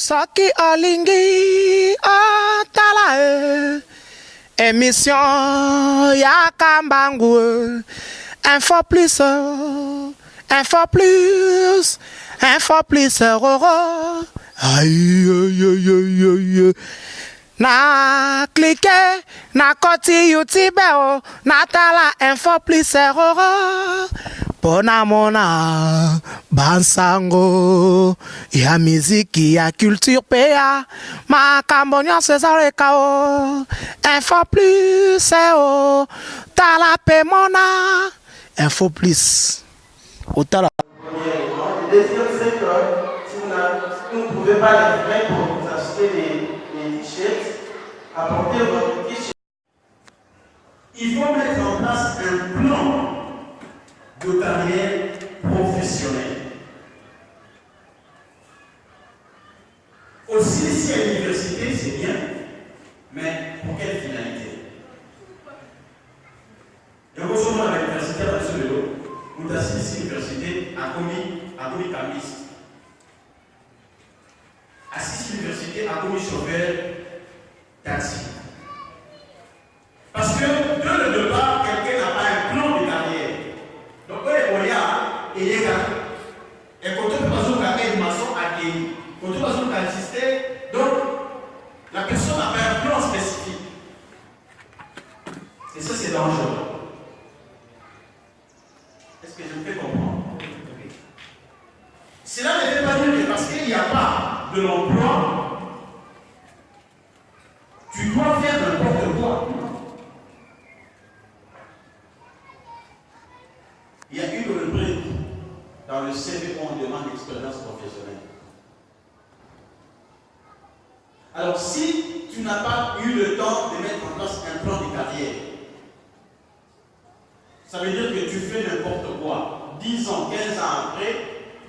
Saki Olingi Otala émission Yakambangu info plus Roro aïe na cliquer na koti YouTube na tala info plus Roro Pona mona bansango ya miziki ya culture pea makambonyo César kao info plus tala pe mona info plus otala. Le deuxième c'est que si vous ne pouvez pas les faire pour vous acheter les t-shirts, apportez votre t-shirt. Il faut mettre en place un plan de carrière professionnelle. Aussi, ici à l'université, c'est bien, mais pour quelle finalité? Et heureusement, à l'université, nous avons ici l'université à Komi Kamis. Assis l'université à Komi Chauffeur taxi. Parce que dès le départ, quelqu'un n'a pas un plan de carrière. Donc, on y a, et les gars, et quand on passe au carré de maçon accueilli, quand on passe au carré assisté, donc, la personne n'a pas un plan spécifique. Et ça, c'est dangereux. Est-ce que je me fais comprendre? Okay. Cela ne fait pas dire que parce qu'il n'y a pas de l'emploi, tu dois faire n'importe quoi. Il y a une rubrique dans le CV où on demande l'expérience professionnelle. Alors, si tu n'as pas eu le temps de mettre en place un plan de carrière, ça veut dire que tu fais n'importe quoi. 10 ans, 15 ans après,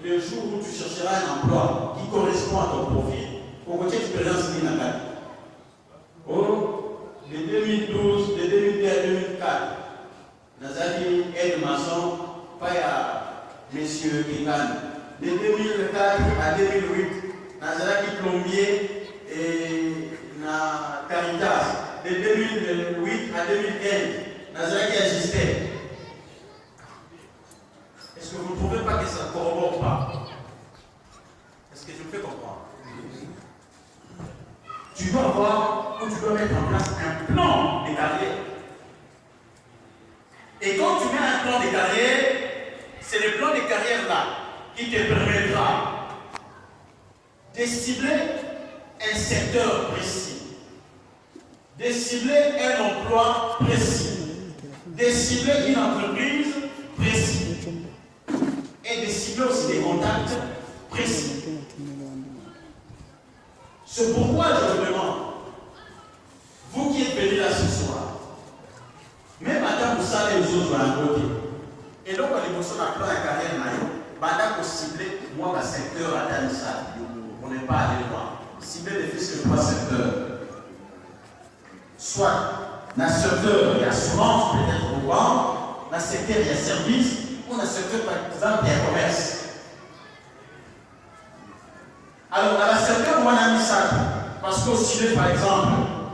le jour où tu chercheras un emploi qui correspond à ton profil, pour que tu aies l'expérience qui n'a pas. Oh, de 2012, de 2002 à 2004, Nazaki aide maçon, pas à M. Kingan. De 2004 à 2008, Nazaki plombier et na Caritas. De 2008 à 2015, Nazaki assistait. Est-ce que vous ne trouvez pas que ça ne corrobore pas? Est-ce que je me fais comprendre? Tu dois avoir, ou tu dois mettre en place un plan de carrière. Et quand tu mets un plan de carrière, c'est le plan de carrière là qui te permettra de cibler un secteur précis, de cibler un emploi précis, de cibler une entreprise précise et de cibler aussi des contacts précis. C'est pourquoi je vous demande, vous qui êtes venus là ce soir, même madame vous savez les autres à côté, et donc on est pour ça plan de carrière madame vous ciblez moi ma secteur à Danissa, on n'est pas allé loin, cibler les fils de 3 secteurs, soit dans le secteur il y a assurance peut-être pour vendre, dans le secteur il y a service, ou dans le secteur par exemple il y a commerce. Alors, dans la secteur, on a mis ça. Parce qu'au ciblé, par exemple,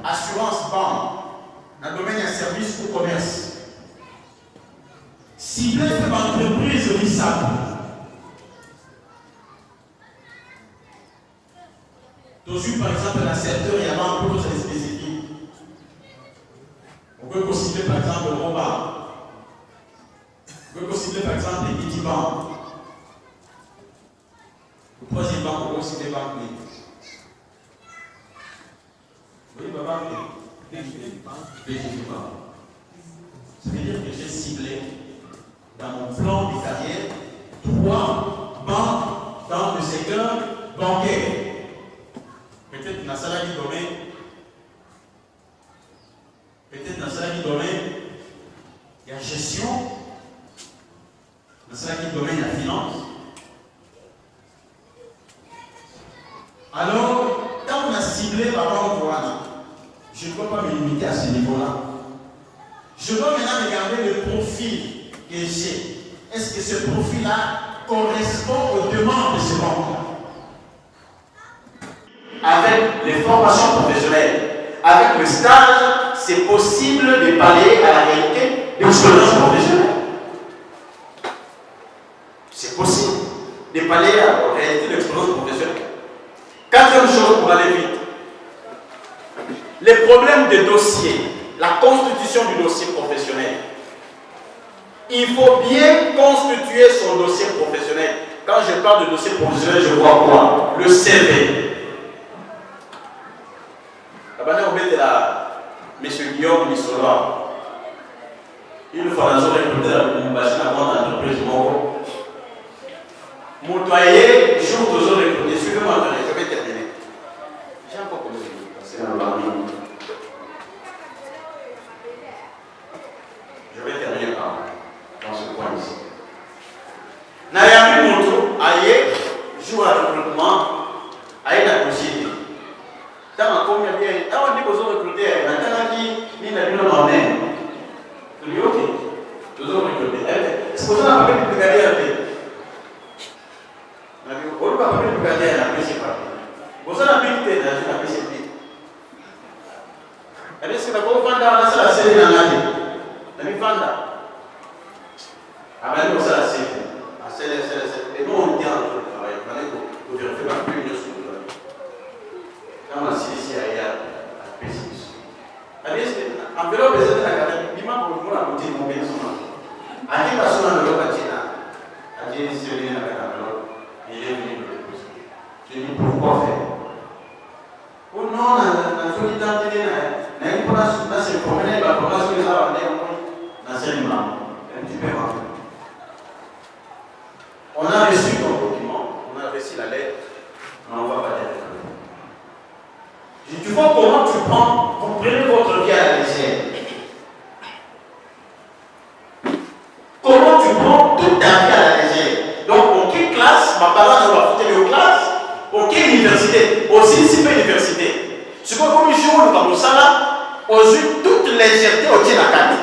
assurance, banque, dans le domaine de service ou commerce. Ciblé une entreprise RISAP. Toujours, par exemple, dans le secteur, il y a un peu spécifique. On peut cibler, par exemple, le Roba. On peut cibler, par exemple, les petits banques. Le troisième banque, on peut aussi des banques. Oui, papa, ça veut dire que j'ai ciblé dans mon plan de carrière 3 banques dans le secteur bancaire. Peut-être dans cela du domaine, peut-être dans cela du domaine, il y a gestion, dans cela du domaine, il y a finance. Alors, quand on a ciblé par rapport au je ne dois pas me limiter à ce niveau-là. Je dois maintenant regarder le profil que j'ai. Est-ce que ce profil-là correspond aux demandes de ce banque-là? avec les formations professionnelles, avec le stage, c'est possible de pallier à la réalité de l'expérience professionnelle. C'est possible de pallier à la réalité de l'expérience professionnelle. Quatrième chose pour aller vite, les problèmes de dossier, la constitution du dossier professionnel. Il faut bien constituer son dossier professionnel. Quand je parle de dossier professionnel, je vois quoi? Le CV. Monsieur Guillaume Nissola, il faut la zone recruteur une machine à vendre d'entreprise. Mon toyer, jour de zone recruteur, suivez-moi, je vais terminer. J'ai encore comme c'est un baril. Je vais terminer dans ce point ici. Nayami Moto, aïe, joue à recrutement, aïe la possibilité. Dans combien bien, on dit que vous recrutez, maintenant qui n'a plus en main. Tu dis ok, vous recrutez. Est-ce que vous avez pas pu regarder un peu? On ne va pas pu regarder un peu, c'est pas. Vous avez pu regarder un peu, c'est pas. Est-ce que vous avez vendre la salle à série dans l'année? Vous avez vendre. Ah ben nous, ça c'est. Et nous, on dit en travail, il fallait que vous vérifiez la plus de sous. Quand on a ici, il y a un pessimiste. En vélo, les aides académiques, dis-moi pour vous la moitié de mon bien son nom. À qui passe un vélo à Tina? À qui est venu avec un vélo? Il est venu me déposer. Je dis pourquoi faire? Oh non, la solidarité, n'a pas la c'est promener, la formation des arts, dans ces moments. Un petit peu moins. On a reçu ton document, on a reçu la lettre, mais on ne va pas dire. Tu vois comment tu prends, vous prenez votre vie à la légère. Comment tu prends toute ta vie à la légère. Donc, en quelle classe, ma parole, on va foutre aux classes, en quelle université, aussi si peu université. Ce qu'on comme jour, comme ça là, aujourd'hui, toute légèreté au tient la carte.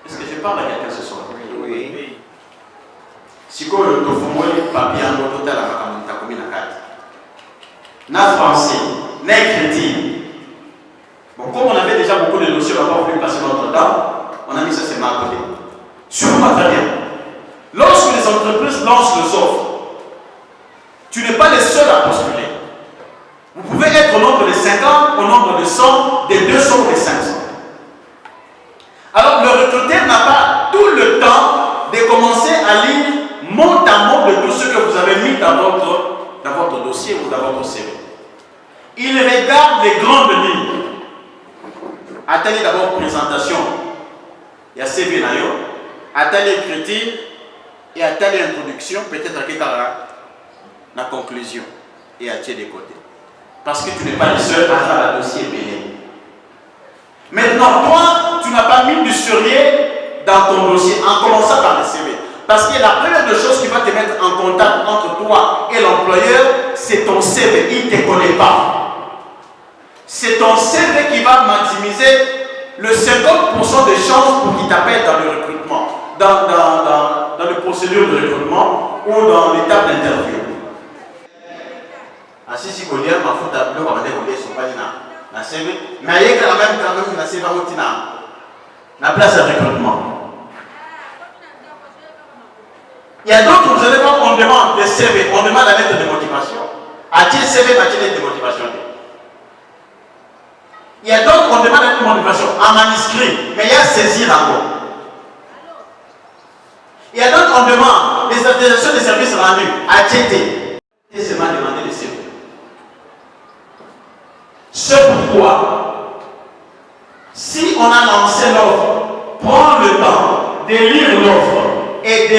Est-ce que je parle à quelqu'un ce soir? Oui. Si vous avez un papier en total à la commune à 4, na français, na écrit. Bon, comme on avait déjà beaucoup de dossiers, on n'a pas voulu passer notre temps, on a mis ça seulement à côté. Surtout très bien. Lorsque les entreprises lancent les offres, tu n'es pas le seul à postuler. Vous pouvez être au nombre de 50, au nombre de 100, de 200 ou de 500. Alors, le recruteur n'a pas tout le temps de commencer à lire mot à mot de tout ce que vous avez mis dans votre dossier ou dans votre CV. Il regarde les grandes lignes. Attendez d'abord présentation. Il y a CV nayo, attendez écriture et attendez introduction, peut-être à la conclusion et à tirer des côtés. Parce que tu n'es pas le seul à faire un dossier belé. Maintenant, toi, tu n'as pas mis du sérieux dans ton dossier en commençant par le CV. Parce que la première des choses qui va te mettre en contact entre toi et l'employeur, c'est ton CV. Il ne te connaît pas. C'est ton CV qui va maximiser le 50% des chances pour qu'il t'appelle dans le recrutement, dans le procédure de recrutement ou dans l'étape d'interview. Si si vous voulez, ma faute à bleu, on va dire que sont pas dans CV, mais il y a quand même la CV la place de recrutement. Il y a d'autres, vous allez voir, on demande des CV, on demande la lettre de motivation. A-t-il CV, a-t-il lettre de motivation? Il y a d'autres, on demande la lettre de motivation en manuscrit, mais il y a saisir en gros. Il y a d'autres, on demande les attestations de services rendus, a-t-il et c'est mal demandé le CV. C'est pourquoi, si on a lancé l'offre, prends le temps de lire l'offre et de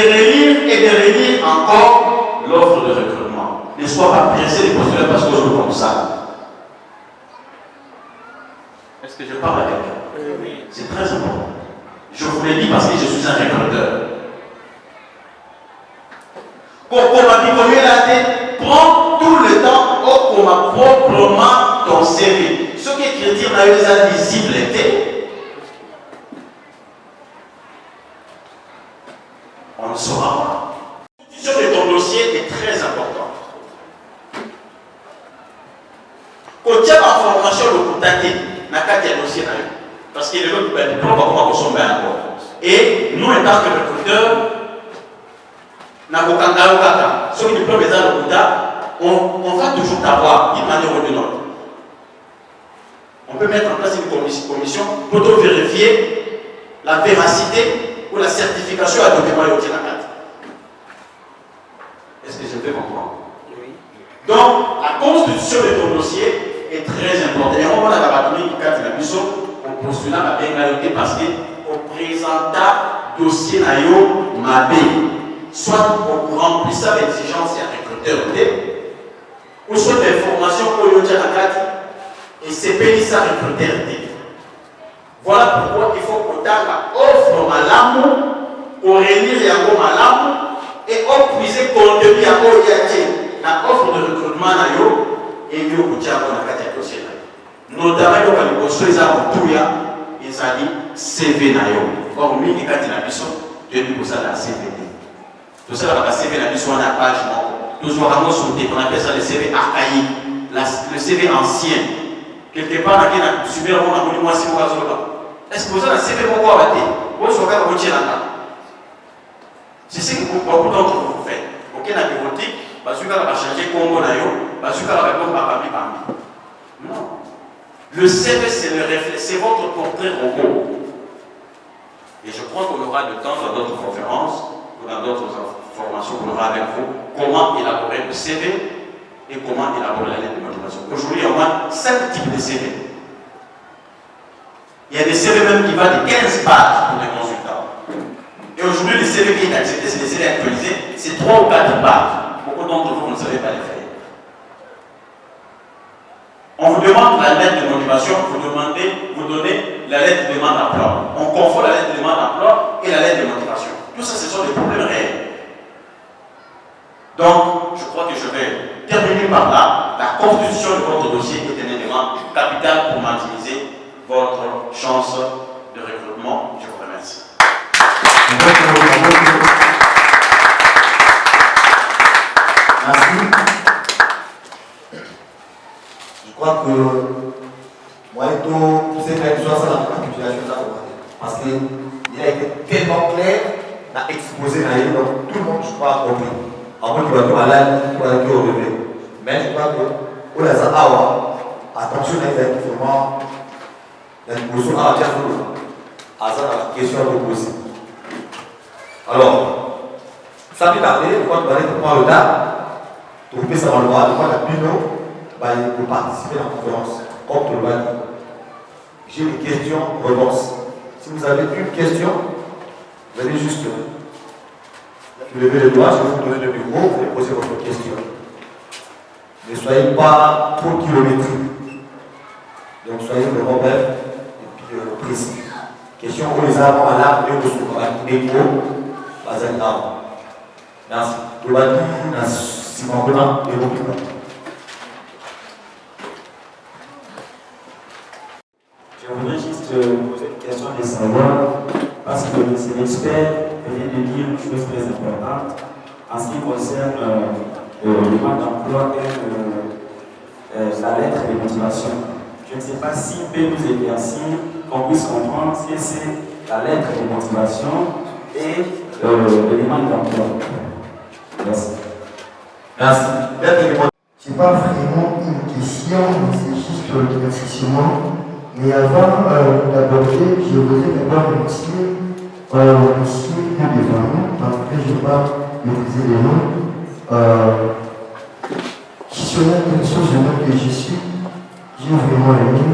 relire encore l'offre de recrutement. Ne sois pas pressé de postuler parce que je veux comme ça. Est-ce que je parle avec vous? Oui. C'est très important. Je vous l'ai dit parce que je suis un recruteur. Quand on m'a diplômé la tête, prends tout le temps pour ma proprement ton CV. Ce qui est écrit dans les invisibilités. On ne saura pas. dossier est très important. Quand il y a l'information de contacter, n'a qu'à dire dossier parce qu'il est le diplôme va consommer encore. Et nous, en tant que recruteurs, sur le diplôme des on va toujours t'avoir d'une manière ou d'une autre. On peut mettre en place une commission pour vérifier la véracité ou la certification à document au Tinakat. Est-ce que je peux comprendre? Oui. Donc, la constitution de ton dossier est très importante. Et on va la on postule à bien parce qu'on présente dossier naïo mabé. Soit on remplit ça d'exigence et recruteur ou soit d'informations pour le Tinakat et c'est payé ça recruteur. Voilà pourquoi il faut qu'on offre malamu, qu'on réunisse yango malamu et on puisse contenu yango yati na offre de recrutement na yo et yo kuchako na kati ya dossier na yo. Notamment yo kali construire ça pour tout ya ezali CV na yo. Or mingi kati na biso tenu pour ça la CV. Tout ça la CV na biso na page non. Toujours à sauté on appelle ça le CV archaïque, le CV ancien. Quelque part il y a super bon à moi si vous est-ce que vous avez un CV pour voir la tête? Vous avez un CV pour c'est ce que beaucoup d'entre vous faites. Aucun bureautique, parce que vous avez changé Congo, parce que vous avez répondu par parmi. Non. Le CV, c'est le réflexe, c'est votre portrait robot. Et je crois qu'on aura le temps dans d'autres conférences ou dans d'autres formations qu'on aura avec vous, comment élaborer le CV et comment élaborer la lettre de motivation. Aujourd'hui, il y a au moins 5 types de CV. Il y a des CV même qui valent 15 pages pour les consultants. Et aujourd'hui, les CV qui sont acceptés, c'est des CV actualisés, c'est 3 ou 4 pages. Beaucoup d'entre vous ne savez pas les faire. On vous demande la lettre de motivation, vous donnez la lettre de demande d'emploi. On confond la lettre de demande d'emploi et la lettre de motivation. Tout ça, ce sont des problèmes réels. Donc, je crois que je vais terminer par là. La constitution de votre dossier est un élément capital pour maximiser votre chance de recrutement. Je vous remercie. Merci. Je crois que moi et tout, c'est quelque chose dans la population parce qu'il a été tellement clair, il a exposé donc tout le monde, je crois, a compris. Avant qu'il va tout malade, il va tout relever. Mais je crois que, au hasard, attention, il y a vraiment la question à la question à vous poser. Alors, ça peut parler, quand vous allez prendre le temps, vous pouvez savoir le droit, la Pino, pour participer à la conférence, comme tout le monde. J'ai des questions, réponses. Si vous avez une question, vous allez juste lever le doigt, je vais vous donner le micro, vous allez poser votre question. Ne soyez pas trop kilométriques. Donc soyez vraiment bref et puis précis. Question pour les avant à l'arbre et au micro, pas à l'arbre. Merci. Tout va dire, si on peut en évoquer. Je voudrais juste poser une question de savoir, parce que c'est l'expert vient de dire une chose très importante en ce qui concerne le manque d'emploi et la lettre de motivation. Je ne sais pas si peut nous éclaircir, qu'on puisse comprendre ce que c'est la lettre de motivation et le demande d'emploi. Merci. Merci. Ce n'est pas vraiment une question, c'est juste l'éclaircissement. Mais avant d'aborder, je voudrais d'abord remercier M. Dévano, après je ne vais pas maîtriser les noms. Gestionnaire de ressources humaines que je suis, j'ai vraiment aimé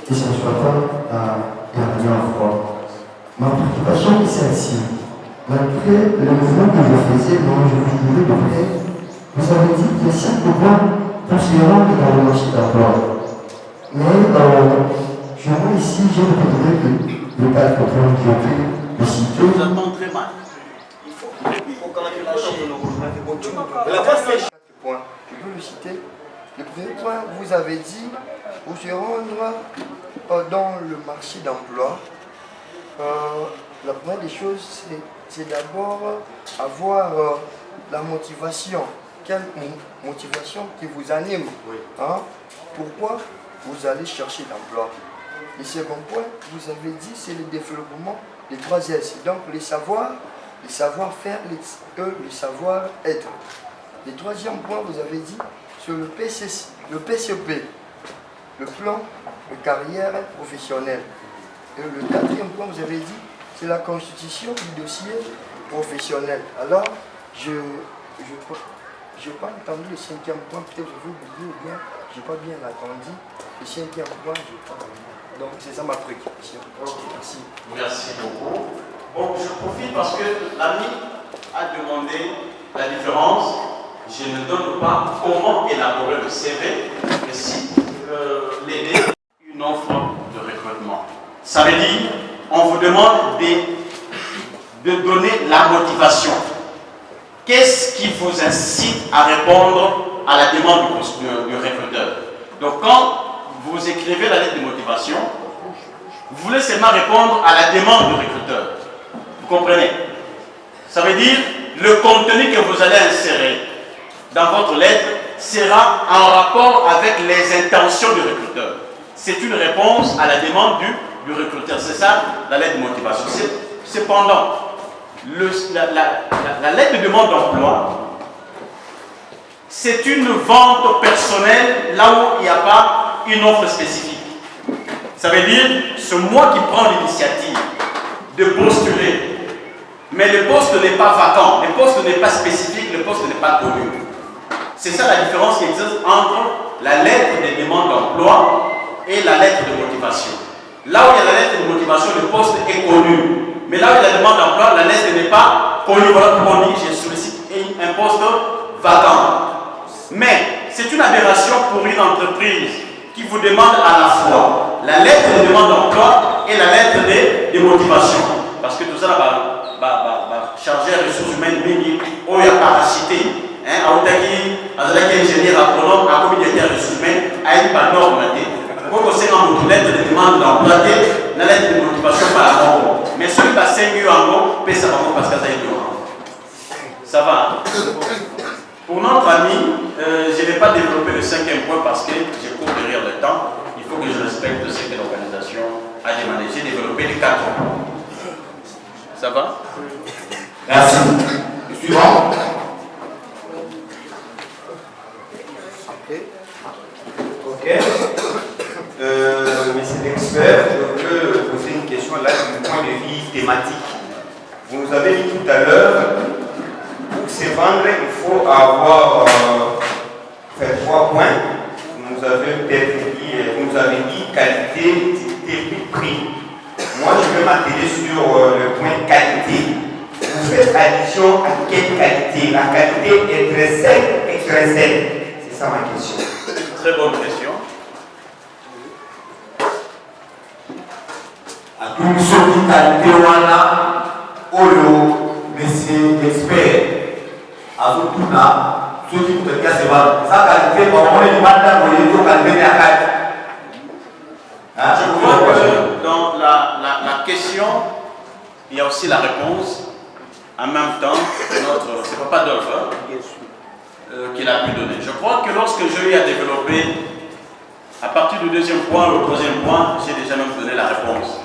que ça ne soit pas dernier en froid. Ma préoccupation est celle-ci. Malgré le mouvement que je faisais, dont je vous disais de près, vous avez dit qu'il y a 5 points considérables dans le marché d'emploi. Mais je vois ici, j'ai retrouvé que le 4 points qui ont été le cité. Je vous entends très mal. Il faut quand même lâcher. La face, c'est 4 points. Je peux le citer. Le premier point, vous avez dit, vous se rendre dans le marché d'emploi. La première des choses, c'est d'abord avoir la motivation. Quelle motivation qui vous anime? Hein? Pourquoi vous allez chercher l'emploi? Le second point, vous avez dit, c'est le développement des 3 S. Donc, les savoir-faire, le savoir-être. Le troisième point, vous avez dit, sur le PCP, le plan de carrière professionnelle. Et le quatrième point, vous avez dit, c'est la constitution du dossier professionnel. Alors, je n'ai pas entendu le 5e point, peut-être je vais oublier ou bien je n'ai pas bien entendu. Le 5e point, je n'ai pas entendu. Donc, c'est ça ma préoccupation. Ok, merci. Merci beaucoup. Bon, je profite parce que l'ami a demandé la différence. Je ne donne pas comment élaborer le CV, mais si l'aider une offre de recrutement. Ça veut dire, on vous demande de donner la motivation. Qu'est-ce qui vous incite à répondre à la demande du recruteur? Donc, quand vous écrivez la lettre de motivation, vous voulez seulement répondre à la demande du recruteur. Vous comprenez? Ça veut dire, le contenu que vous allez insérer dans votre lettre sera en rapport avec les intentions du recruteur. C'est une réponse à la demande du recruteur. C'est ça, la lettre de motivation. Cependant, la lettre de demande d'emploi, c'est une vente personnelle là où il n'y a pas une offre spécifique. Ça veut dire, c'est moi qui prends l'initiative de postuler. Mais le poste n'est pas vacant, le poste n'est pas spécifique, le poste n'est pas connu. C'est ça la différence qui existe entre la lettre de demande d'emploi et la lettre de motivation. Là où il y a la lettre de motivation, le poste est connu. Mais là où il y a la demande d'emploi, la lettre n'est pas connue. Voilà pourquoi on dit je sollicite un poste vacant. Mais c'est une aberration pour une entreprise qui vous demande à la fois la lettre de demande d'emploi et la lettre de motivation. Parce que tout ça va charger les ressources humaines, où il y a parachité. À Otaki, à ingénieur agronome, à communauté des ressources humaines, à une norme. Pour que c'est une lettre de demande d'emploi, la lettre de motivation par la norme. Mais celui qui a 5 euros en gros, paye ça parce que ça est ça va. Pour notre ami, je n'ai pas développé le 5e point parce que j'ai cours derrière le temps. Il faut que je respecte ce que l'organisation a demandé. J'ai développé les 4 points. Ça va? Merci. Suivant. Ok. Monsieur l'expert, je veux poser une question là du point de vue thématique. Vous nous avez dit tout à l'heure, pour se vendre, il faut avoir fait 3 points. Vous nous avez peut-être dit, vous nous avez dit qualité, utilité, prix. Moi, je vais m'atteler sur le point qualité. Vous faites allusion à quelle qualité? La qualité intrinsèque, extrinsèque. C'est ça ma question. Très bonne question. À tout ce qui qualité monsieur l'expert, à tout là, ceux qui vous disent c'est vrai. Ça qualité, on est qualité Je crois que dans la question, il y a aussi la réponse. En même temps, c'est Papa Dolph qui l'a pu donner. Je crois que lorsque j'ai eu à développer, à partir du 2e point, le 3e point, j'ai déjà même donné la réponse.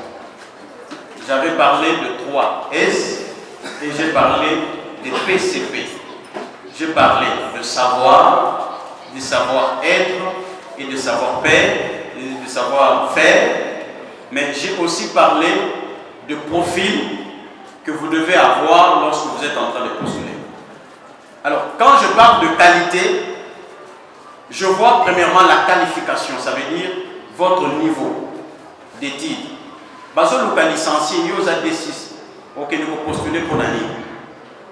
J'avais parlé de 3 S et j'ai parlé des PCP. J'ai parlé de savoir, de savoir-être et de savoir-faire, et de savoir-faire, mais j'ai aussi parlé de profil que vous devez avoir lorsque vous êtes en train de postuler. Alors, quand je parle de qualité, je vois premièrement la qualification, ça veut dire votre niveau d'études. Parce que le licencié, il y a D6, ok, vous postulez pour l'année.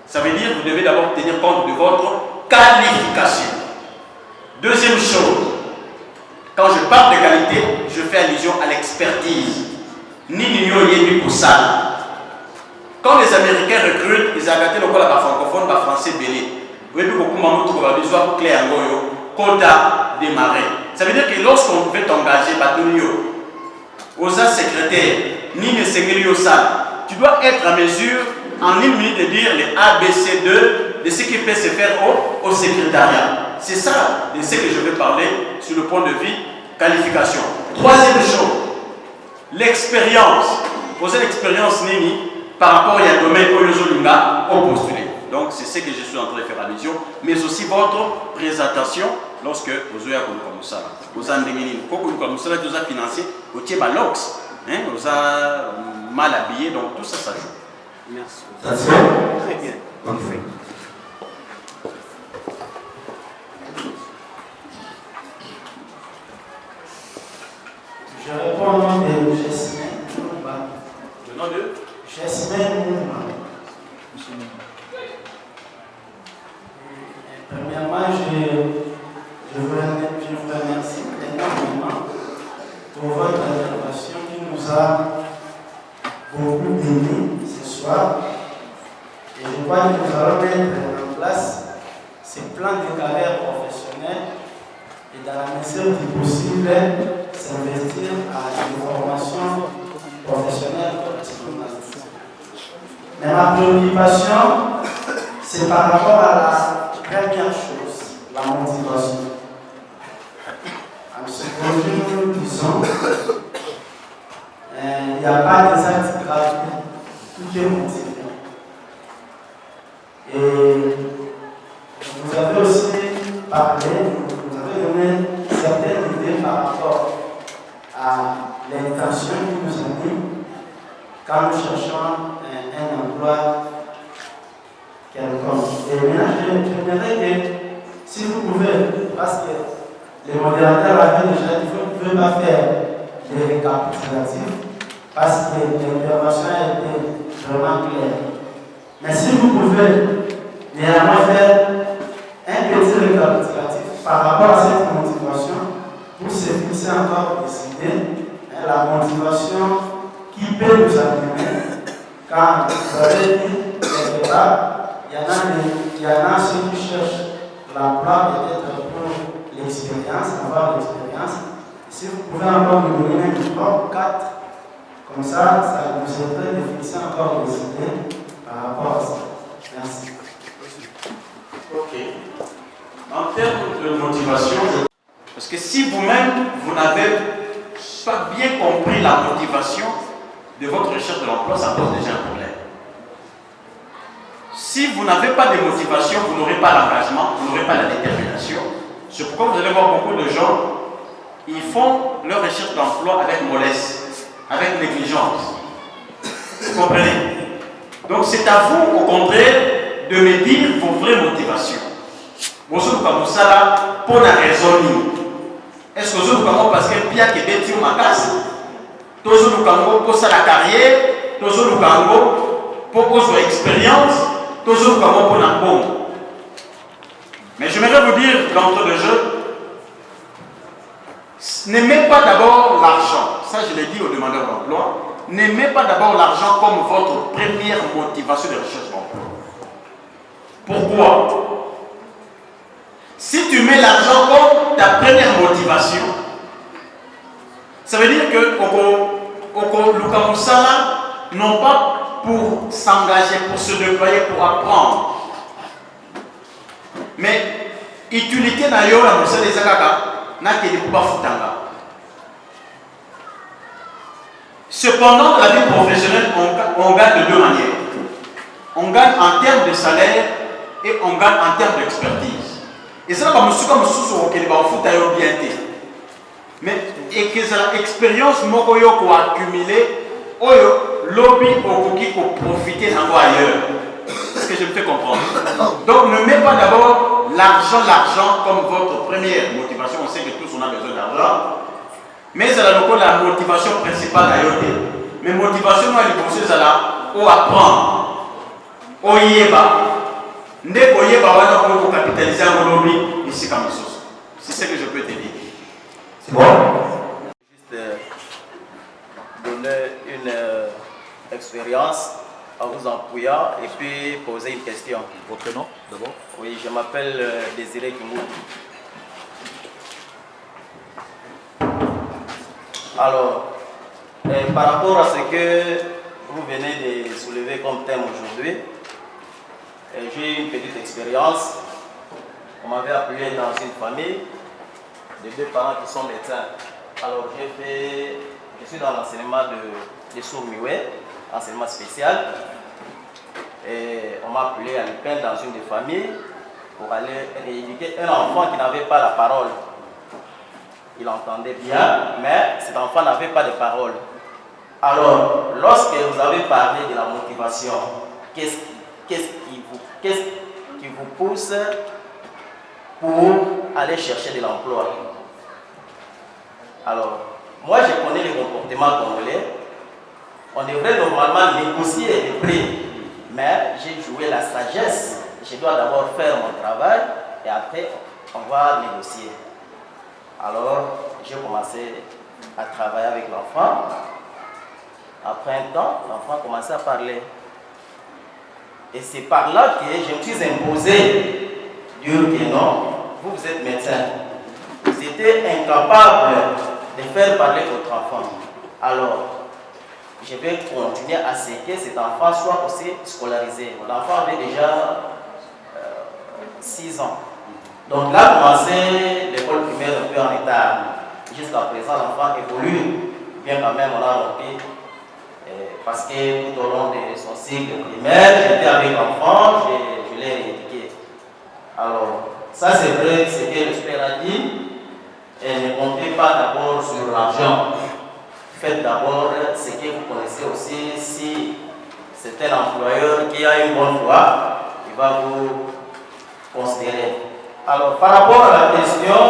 Ça veut dire que vous devez d'abord tenir compte de votre qualification. Deuxième chose, quand je parle de qualité, je fais allusion à l'expertise. Ni pour ça. Quand les Américains recrutent, ils ont le francophone, le français belé. Vous voyez, beaucoup de choses sont claires. Quota démarré. Ça veut dire que lorsqu'on veut t'engager, aux secrétaires, ni le secrétaire, tu dois être à mesure en 1 minute de dire les A, B, C, 2, de ce qui peut se faire au secrétariat. C'est ça de ce que je vais parler sur le point de vue qualification. Troisième chose, l'expérience. Posez l'expérience Nini par rapport à un domaine où les Olinga ont postulé. Donc c'est ce que je suis en train de faire allusion, mais aussi votre présentation lorsque vous avez comme ça. Vous avez financé, vous avez Balox, vous avez mal habillé, donc tout ça, ça joue. Merci. Ça se fait? Très bien. Parfait. Je réponds au nom de Jasmine. Le nom de Jasmine Mouma. Premièrement, je vous remercie énormément pour votre intervention qui nous a beaucoup aidé ce soir. Et je crois que nous allons mettre en place ces plans de carrière professionnelle et dans la mesure du possible s'investir à une formation professionnelle correspondante. Mais ma préoccupation, c'est par rapport à la première chose, la motivation. En ce que nous disons, il n'y a pas des actes gratuits, tout est motivé. Et vous avez aussi parlé, vous avez donné certaines idées par rapport à l'intention qui nous anime quand nous cherchons un emploi quelconque. Et maintenant, j'aimerais que, si vous pouvez, parce que les modérateurs avaient déjà dit qu'il ne faut pas faire des récapitulatifs, parce que l'intervention a été vraiment claire. Mais si vous pouvez néanmoins faire un petit récapitulatif par rapport à cette motivation, pour se fixer encore des idées, la motivation qui peut nous animer quand vous avez dit quelque part, il y en a ceux qui cherchent l'emploi peut-être pour l'expérience, avoir l'expérience. Si vous pouvez encore nous donner un diplôme, 4, comme ça nous aiderait de fixer encore des idées par rapport à ça. Merci. Ok. En termes de motivation, parce que si vous-même, vous n'avez pas bien compris la motivation de votre recherche de l'emploi, ça pose déjà un problème. Si vous n'avez pas de motivation, vous n'aurez pas l'engagement, vous n'aurez pas la détermination. C'est pourquoi vous allez voir beaucoup de gens, ils font leur recherche d'emploi avec mollesse, avec négligence. Vous comprenez? Donc c'est à vous, au contraire, de me dire vos vraies motivations. Bonjour comme ça là, pour la raison. Est-ce que vous avez parce que bien que des tirs ma casse, toujours nous avons pour ça la carrière, toujours nous avons pour votre expérience, toujours nous avons pour la bombe. Mais je voudrais vous dire d'entre le jeu, n'aimez pas d'abord l'argent. Ça je l'ai dit aux demandeurs d'emploi. N'aimez pas d'abord l'argent comme votre première motivation de recherche d'emploi. Pourquoi? Si tu mets l'argent comme ta première motivation, ça veut dire que Lukamusala non pas pour s'engager, pour se déployer, pour apprendre, mais utilité na yo la mosala ezakaka na keli pas futanga. Cependant, dans la vie professionnelle, on gagne de deux manières. On gagne en termes de salaire et on gagne en termes d'expertise. Et ça, comme sous qui va foutre bien. Mais et que l'expérience mokoyo ko accumuler, oyo lobby okoki ko profiter en ailleurs. C'est ce que je me fais comprendre. Donc ne mets pas d'abord l'argent comme votre première motivation. On sait que tous on a besoin d'argent. Mais c'est la motivation principale à yote. Mais motivation moi les conseils c'est là au apprendre. Au yeba. Ndeko yeba wana ko capitaliser en lobby ici comme ça. C'est ce que je peux te dire. C'est bon? Juste donner une expérience en vous employant et puis poser une question. Votre nom d'abord? Oui, je m'appelle Désiré Kimou. Alors, par rapport à ce que vous venez de soulever comme thème aujourd'hui, j'ai eu une petite expérience. On m'avait appelé dans une famille de 2 parents qui sont médecins. Alors je suis dans l'enseignement de sourds-muets, enseignement spécial. Et on m'a appelé à l'IPEN dans une des familles pour aller rééduquer un enfant qui n'avait pas la parole. Il entendait bien, mais cet enfant n'avait pas de parole. Alors, lorsque vous avez parlé de la motivation, qu'est-ce qui vous pousse pour aller chercher de l'emploi? Alors, moi je connais le comportement congolais. On devrait normalement négocier les prix, mais j'ai joué la sagesse. Je dois d'abord faire mon travail et après on va négocier. Alors, j'ai commencé à travailler avec l'enfant. Après un temps, l'enfant a commencé à parler. Et c'est par là que je me suis imposé, dire que non, vous êtes médecin. Vous étiez incapable de faire parler votre enfant. Alors, je vais continuer à ce que cet enfant soit aussi scolarisé. L'enfant avait déjà 6 ans. Donc là, commencé l'école primaire un peu en retard. Jusqu'à présent, l'enfant évolue. Bien quand même, on a rompu. Parce que tout au long de son cycle primaire, j'étais avec l'enfant, je l'ai éduqué. Alors, ça c'est vrai, ce que le Père a dit. Et ne comptez pas d'abord sur l'argent. Faites d'abord ce que vous connaissez aussi. Si c'est un employeur qui a une bonne foi, il va vous considérer. Alors, par rapport à la question,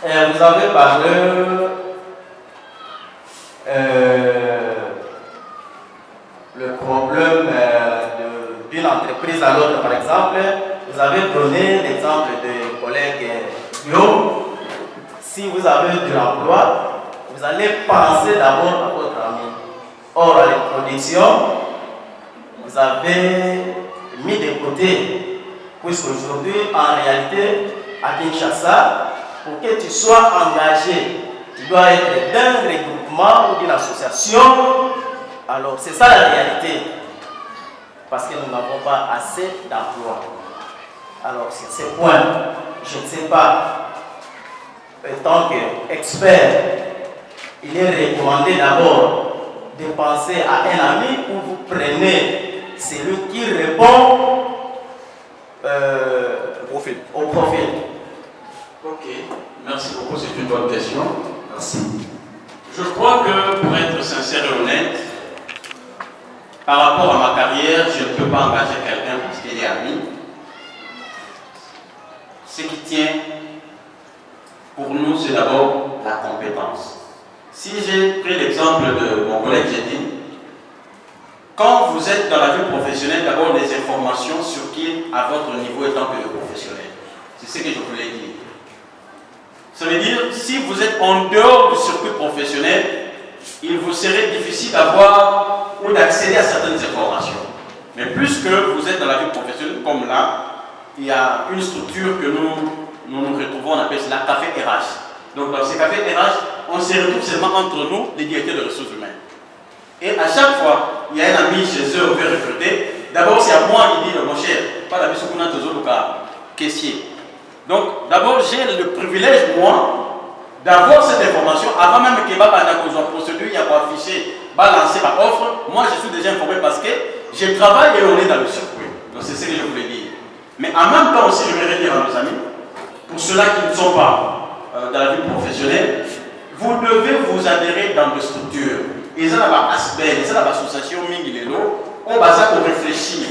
vous avez parlé le problème d'une entreprise à l'autre, par exemple. Vous avez donné l'exemple de collègue Guillaume. Si vous avez de l'emploi, vous allez penser d'abord à votre ami. Or, à l'introduction, vous avez mis de côté, puisqu'aujourd'hui, en réalité, à Kinshasa, pour que tu sois engagé, tu dois être d'un regroupement ou d'une association. Alors, c'est ça la réalité. Parce que nous n'avons pas assez d'emplois. Alors, sur ces points, je ne sais pas, en tant qu'expert, il est recommandé d'abord de penser à un ami où vous prenez celui qui répond au profil. Ok, merci beaucoup, c'est une bonne question. Merci. Je crois que pour être sincère et honnête, par rapport à ma carrière, je ne peux pas engager quelqu'un parce qu'il est ami. Ce qui tient pour nous, c'est d'abord la compétence. Si j'ai pris l'exemple de mon collègue Jedin, quand vous êtes dans la vie professionnelle, d'abord les informations sur qui, à votre niveau, est tant que professionnel. C'est ce que je voulais dire. Ça veut dire, si vous êtes en dehors du circuit professionnel, il vous serait difficile d'avoir ou d'accéder à certaines informations. Mais plus que vous êtes dans la vie professionnelle, comme là, il y a une structure que nous retrouvons, on appelle cela café RH. Donc dans ces cafés RH, on se retrouve seulement entre nous, les directeurs de ressources humaines. Et à chaque fois, il y a un ami chez eux, on veut recruter. D'abord, c'est à moi qui dit, mon cher, pas la mission qu'on a toujours le caissier. Donc, d'abord, j'ai le privilège, moi, d'avoir cette information avant même que la procédure, il y a pas affiché, lancer ma offre. Moi, je suis déjà informé parce que je travaille et on est dans le circuit. Donc, c'est ce que je voulais dire. Mais en même temps aussi, je voudrais dire à nos amis, pour ceux-là qui ne sont pas dans la vie professionnelle, vous devez vous adhérer dans des structures. Ils ont l'ASBEL, ils ont l'association Mingilelo, on va ça pour réfléchir.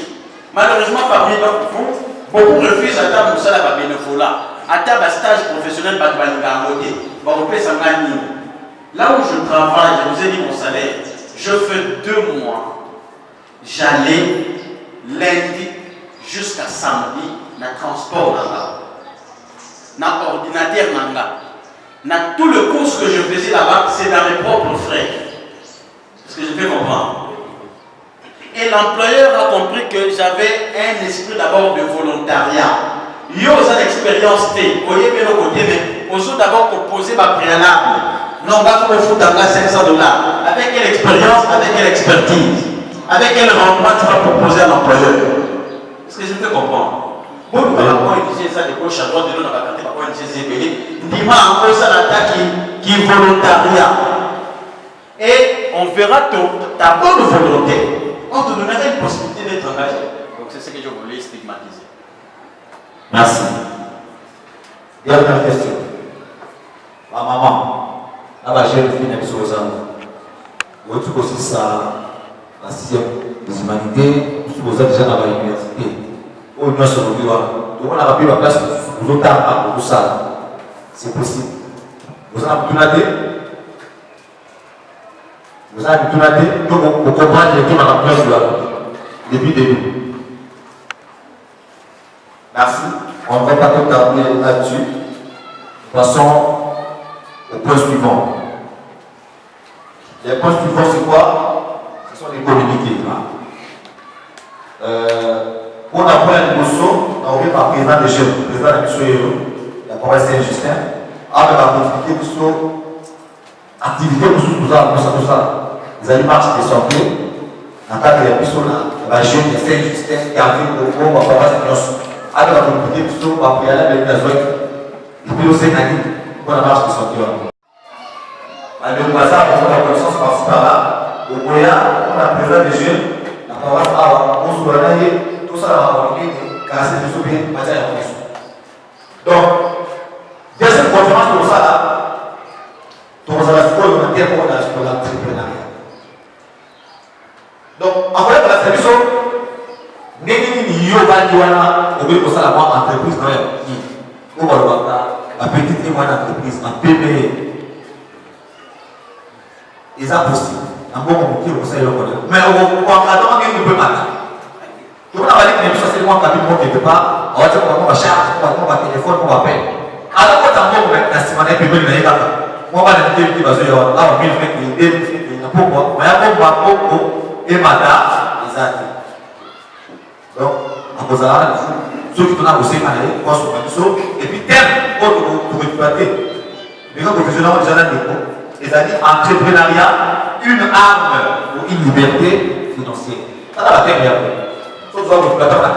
Malheureusement, parmi d'entre vous, beaucoup refusent à table ça la bénévolat, à table stage professionnel, là où je travaille, je vous ai dit mon salaire, je fais 2 mois. J'allais lundi jusqu'à samedi dans le transport dans l'ordinateur dans tout le cours que je faisais là-bas, c'est dans mes propres frais. Est-ce que je fais comprendre? Et l'employeur a compris que j'avais un esprit d'abord de volontariat. Il y a une expérience, mais on d'abord proposer ma préalable. Non, pas comme il faut dans $500. Avec quelle expérience, avec quelle expertise, avec quel rendement tu vas proposer à l'employeur? Est-ce Est-ce que je te comprends? Bon, nous avons utilisé ça de gauche à droite, de l'autre à la carte, on a utilisé Zébélé. Dis-moi encore ça, l'attaque qui est volontariat. Et on verra ta bonne volonté. On te donnera une possibilité d'être engagé. Donc c'est ce que je voulais stigmatiser. Merci. Dernière question. Ma maman, là, j'ai une fille qui est aux amours. Vous avez aussi ça, la 6e des humanités, vous êtes déjà dans l'université. Au moins, sur le bureau, on a rappelé la place, vous avez tout ça. C'est possible. Vous avez tout noté. Vous avez tout noté. Donc, vous comprenez que dans la place depuis le début. Merci. On ne va pas tout terminer là-dessus. Passons au point suivant. Les points suivants, c'est quoi? Ce sont les communiqués. Pour la première émotion, on est par président des jeunes, président de la mission la province Saint-Justin, avec la communiqué sur activité pour tout ça. Les animaux marchent des santé, en tant que mission la jeune de Saint-Justin qui arrive au cours de la province Saint-Justin, avec la communiqué sur la prière de la zone, et puis aussi pour la marche des santé. Le voisin, pour la connaissance par-ci par-là, au moyen, on a président des jeunes, la paroisse on se voit tout ça dans la communauté, car c'est du souvenir, matière et condition. Donc, deuxième conférence pour ça, là, on va se faire un terme pour l'entrepreneuriat. Donc, en fait, pour la service, nous avons pour ça la moindre entreprise dans la petite et moyenne entreprise, en PME. Et ça possible. Un bon communiqué, vous savez le connaître. Mais on attend qu'il ne peut pas. Tout le monde va dire que c'est moi qui ne peut pas. On va dire qu'on va charger, on va téléphone, on va payer. Alors, quand on va mettre la semaine, puis on va dire on va dire que va se dire là, on va dire que il y a pourquoi. Mais on va beaucoup et madame, les amis. Donc, à cause de ça, ceux qui sont là aussi, on va se mettre et puis, terme, pour exploiter. Mais quand vous avez déjà dans le c'est-à-dire entrepreneuriat, une arme pour une liberté financière. Ça va la terre. Sauf que vous pouvez la carte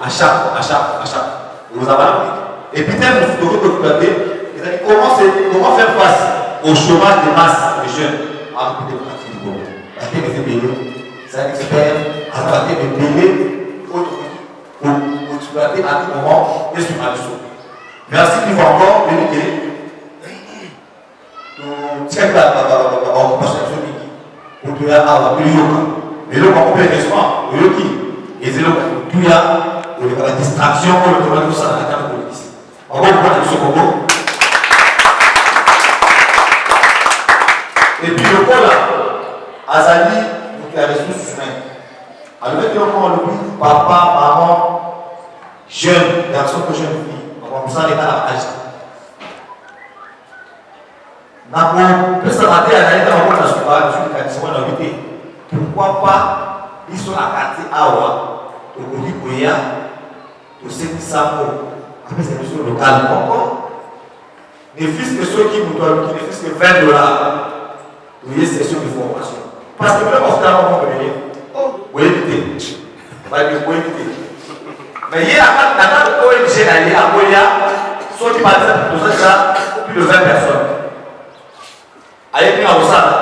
à chaque. Vous avez et puis, vous devez vous exploiter. C'est-à-dire comment faire face au chômage des masses des jeunes à côté de partie du monde. La terre est payée. C'est un expert. À la terre est payée pour exploiter à tout moment et sur la chose. Merci une fois encore de nous dire. C'est la occupation pour tuer à la mais le complètement, le qui et c'est le tuer pour la distraction, pour le tout ça dans la carte politique. On va voir ce Congo. Et puis le pôle là, Azali, donc la ressource humaine. Alors maintenant, on oublie papa, maman, jeune, garçon que jeune fille. On va ça les cas à l'âge. Pourquoi pas ils sont à quartier Awa, au Kouya, au Sétisamo, après c'est une local encore. Ne fût-ce que ceux qui nous donnent, ne fût-ce que $20 pour une session de formation. Parce que même en temps, on va venir. Vous évitez. Vous évitez. Mais il y a la date de ONG à Goya, soit qui participent pour ça, plus de 20 personnes. Avec nous à Ossana,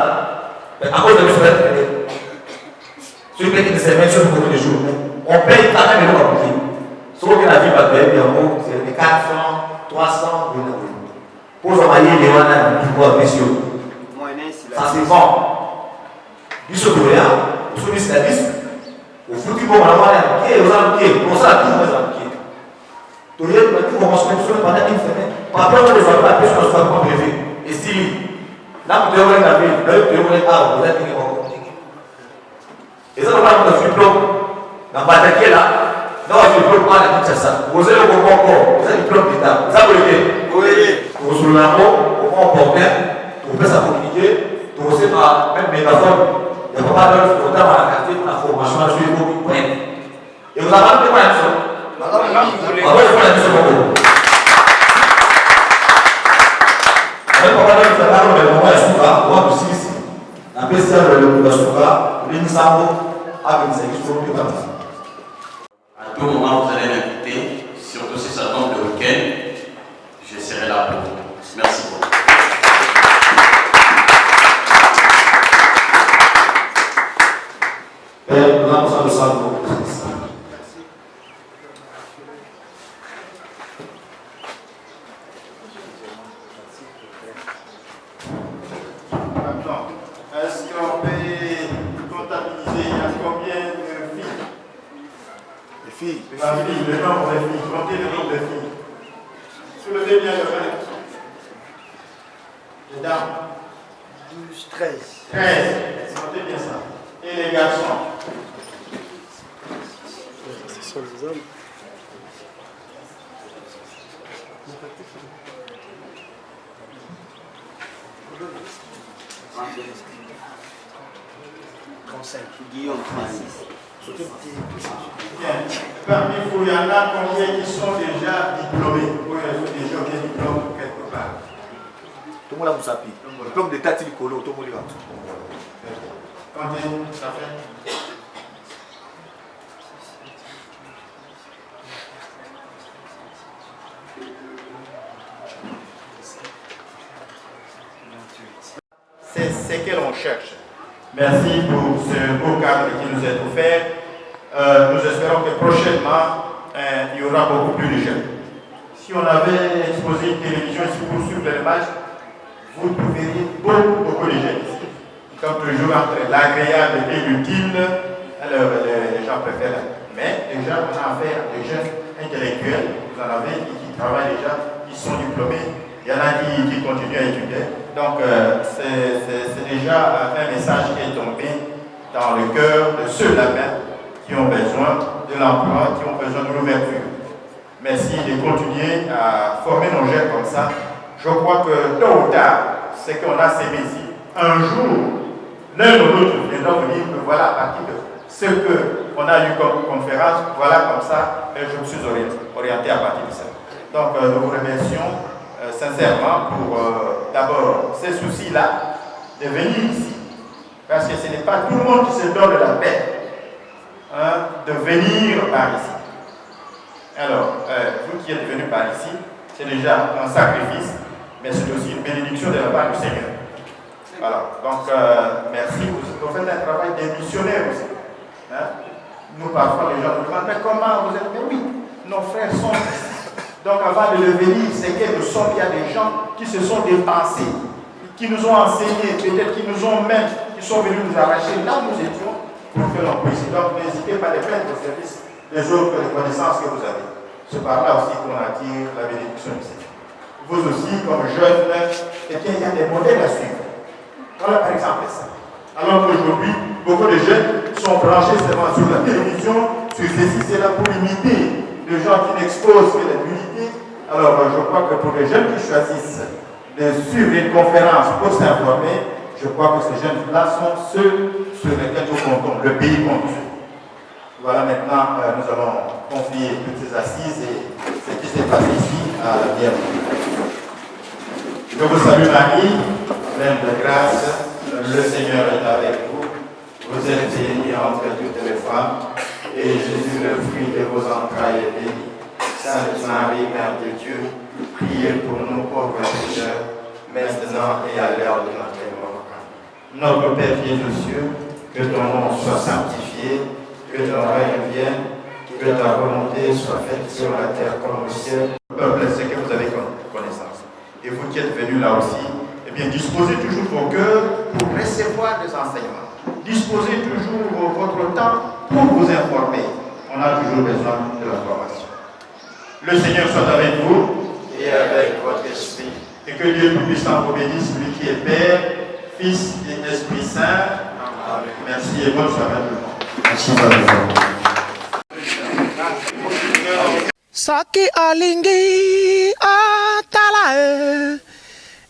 à cause de nous, ceux qui se mettent sur le côté des jours, on paye quand même les lois à bouquer. Sauf que la vie va payer, c'est des 400, 300, pour envoyer les wana du pouvoir messieurs. Ça c'est bon. Du secourien, au solisme, au football, on va aller aux amitiés, on s'en a tous les amitiés. Tout le monde commence à mettre sur le pendant une semaine. Par rapport aux autres, la personne ne soit pas prévue. Et si là, vous devez la ville, là, vous devez vous êtes et ça, on va dans le diplôme. Dans le bataille là, dans le diplôme, on a dit ça. Vous avez le bon corps, vous avez le diplôme d'État. Vous avez le oui. Vous avez le mot, vous portez, vous pouvez ça communiquer, vous aussi par même mégaphone. Il n'y a pas de temps à la quartier pour la formation, je suis beaucoup plus. Et vous avez appris quoi la mission? Vous voulez faire la mission pour vous. Vous avez le moment de Souka, vous avez aussi ici. La PCA de Souka, l'Insambo, avec une sélection de parties. tout moment, vous allez m'inviter, surtout si ça tombe le week-end, je serai là pour vous. Merci beaucoup. Est-ce qu'on peut comptabiliser, il y a combien de filles? Les filles. Le nombre de filles. Comptez le nombre de filles. Soulevez bien le main. Les dames. 12, 13. 13. Comptez bien ça. Et les garçons. Ce sont les hommes. Guillaume, Bien. Parmi vous, il y en a combien qui sont déjà diplômés? Oui, ils ont déjà des diplômes quelque part. Tout le monde a Moussapi. Le diplôme de Tati Nicolo, tout le monde y va. Combien ça fait? C'est ce que l'on cherche. Merci pour ce beau cadre qui nous est offert. Nous espérons que prochainement, il y aura beaucoup plus de jeunes. Si on avait exposé une télévision ici pour suivre les matchs, vous trouveriez beaucoup de jeunes ici. Comme toujours, entre l'agréable et l'utile, alors les gens préfèrent. Mais déjà, on a affaire à des jeunes intellectuels. Vous en avez qui travaillent déjà, qui sont diplômés. Il y en a qui continuent à étudier. Donc, c'est déjà un message qui est tombé dans le cœur de ceux-là même qui ont besoin de l'emploi, qui ont besoin de l'ouverture. Merci de continuer à former nos jeunes comme ça. Je crois que tôt ou tard, ce qu'on a sémé ici, un jour, l'un ou l'autre viendra vous dire que voilà, à partir de ce qu'on a eu comme conférence, voilà comme ça, et je me suis orienté à partir de ça. Donc, nous vous remercions sincèrement pour d'abord ces soucis-là de venir ici. Parce que ce n'est pas tout le monde qui se donne la peine de venir par ici. Alors, vous qui êtes venus par ici, c'est déjà un sacrifice, mais c'est aussi une bénédiction de la part du Seigneur. Voilà, donc merci, vous faites un travail de missionnaire aussi. Nous, parfois, les gens nous demandent, mais comment vous êtes? Mais oui, nos frères sont ici. Donc avant de venir, c'est que nous sommes, il y a des gens qui se sont dépensés, qui nous ont enseigné, peut-être qui nous ont même, qui sont venus nous arracher là où nous étions pour que l'on puisse. Donc n'hésitez pas à mettre au service des autres les connaissances que vous avez. C'est par là aussi qu'on attire la bénédiction du Seigneur. Vous aussi, comme jeunes, eh bien, il y a des modèles à suivre. Voilà par exemple ça. Alors qu'aujourd'hui, beaucoup de jeunes sont branchés seulement sur la télévision, sur ceci, cela pour imiter les gens qui n'exposent que la nudité. Alors, je crois que pour les jeunes qui choisissent de suivre une conférence pour s'informer, je crois que ces jeunes-là sont ceux sur lesquels nous comptons, le pays compte. Voilà, maintenant, nous allons confier toutes ces assises et ce qui s'est passé ici à la bienvenue. Je vous salue Marie, pleine de grâce, le Seigneur est avec vous. Vous êtes bénie entre toutes les femmes, et Jésus, le fruit de vos entrailles, est béni. Sainte Marie, Mère de Dieu, priez pour nous pauvres pécheurs, maintenant et à l'heure de notre mort. Notre Père qui es aux cieux, que ton nom soit sanctifié, que ton règne vienne, que ta volonté soit faite sur la terre comme au ciel. Peuple, c'est que vous avez connaissance. Et vous qui êtes venus là aussi, eh bien, disposez toujours vos cœurs pour recevoir des enseignements. Disposez toujours votre temps pour vous informer. On a toujours besoin de l'information. Le Seigneur soit avec vous et avec votre esprit. Et que Dieu Tout-Puissant vous bénisse, lui qui est Père, Fils et Esprit Saint. Amen. Merci et bonne soirée à tout le monde. Merci. Saki Olingi Otala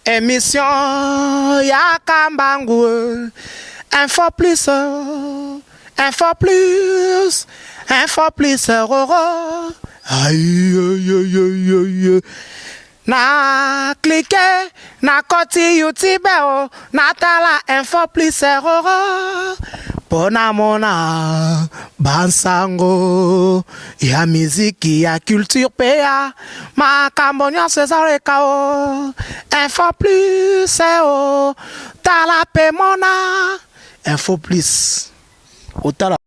émission Yakambangu info plus aïe aïe aïe aïe aïe na cliquer na koti YouTube na tala info plus pona mona bansango ya miziki ya culture pea makambo nyonso ezaleka o info plus o tala pe mona info plus otala